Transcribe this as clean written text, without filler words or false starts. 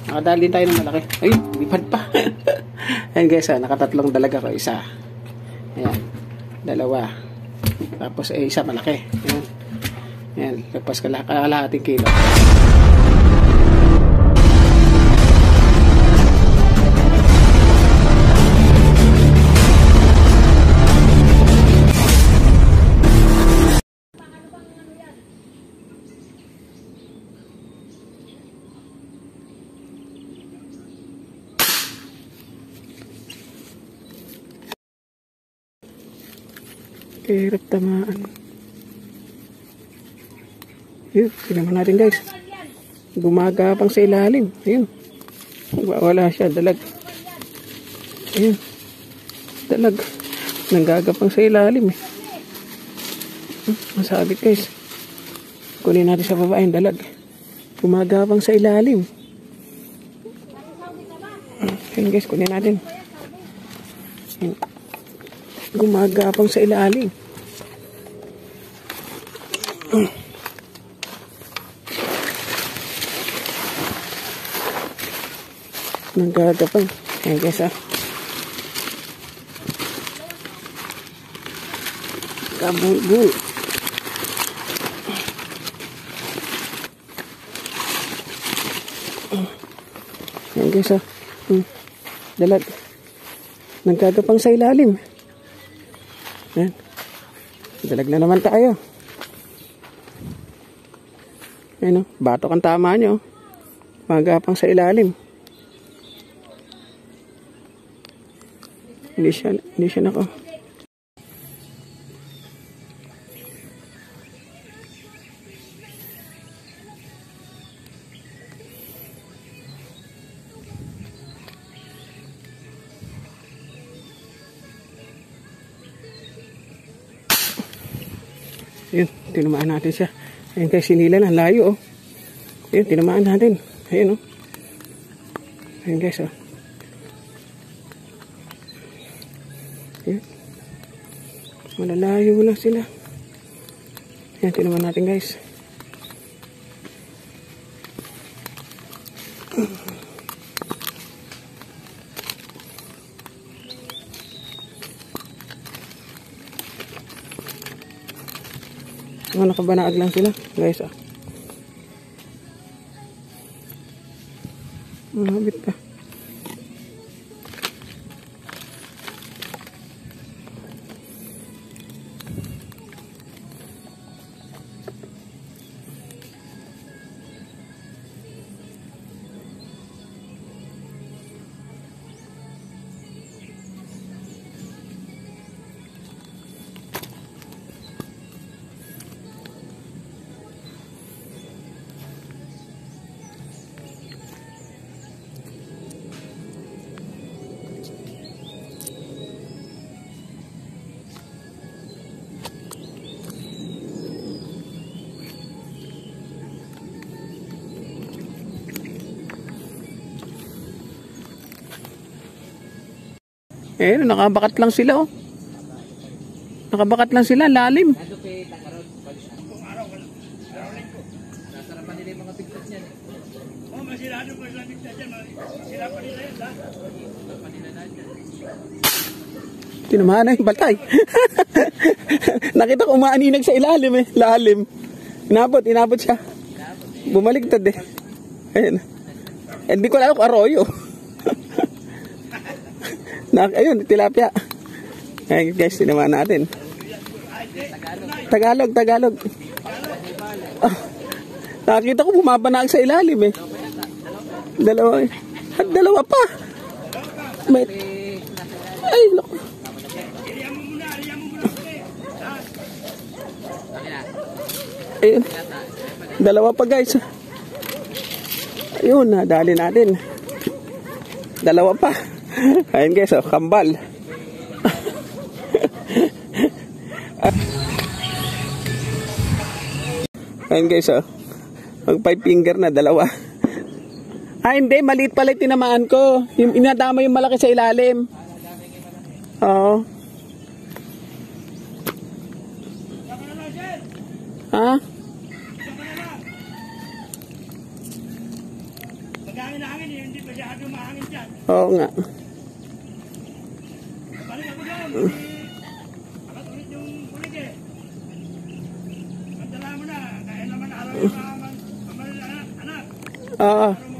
Nakadali tayo ng malaki. Ay, lipad pa. Ayan guys, nakatatlong dalaga ko. Isa. Ayan. Dalawa. Tapos isa malaki. Ayan. Ayan. Tapos kalahating kilo. Hirap tamaan. Yun, tingnan natin guys. Gumagapang sa ilalim. Ayun. Wala siya, dalag. Ayun. Dalag. Nanggagapang sa ilalim eh. Masabit guys. Kunin natin sa baba yung dalag. Gumagapang sa ilalim. Ayun guys, kunin natin. Ayun. Gumagapang sa ilalim. Nanggagapang. Ayan guys Kabulbul. Ayan guys Dalag. Nanggagapang sa ilalim. Ayan. Dalag na naman tayo. Ayan batok ang tama nyo. Magapang sa ilalim. Hindi siya nako. Ayun, tinamaan natin siya. Ayun kay sinilan, ang layo Ayun, tinamaan natin. Ayun Ayun guys Ayun. Malalayo lang sila. Ayun, tinamaan natin guys. Nakabanaag lang sila guys Mahabit pa. Nakabakat lang sila Nakabakat lang sila, lalim. Tinamaan na yung batay. Nakita ko umaaninag sa ilalim lalim. Inabot siya. Bumaligtad Ayun. Hindi ko alam kung arroyo. Ayun, tilapia. Ayun guys, tinamaan natin. Tagalog. Nakita ko bumabanaag sa ilalim Dalawa At dalawa pa. Ay, naku. Ayun. Dalawa pa guys. Ayun, nadali natin. Dalawa pa. Ayun guys, kambal. Ayun guys, mag 5 finger na, dalawa. Hindi, maliit pala tinamaan ko. Inadama yung malaki sa ilalim. Oo. Ha? mahangin eh, hindi masyado mahangin dyan. Oo nga. Balik ako doon, akat ulit yung kulig eh. Magdala mo na, kaya naman araw yung mga anak. Oo.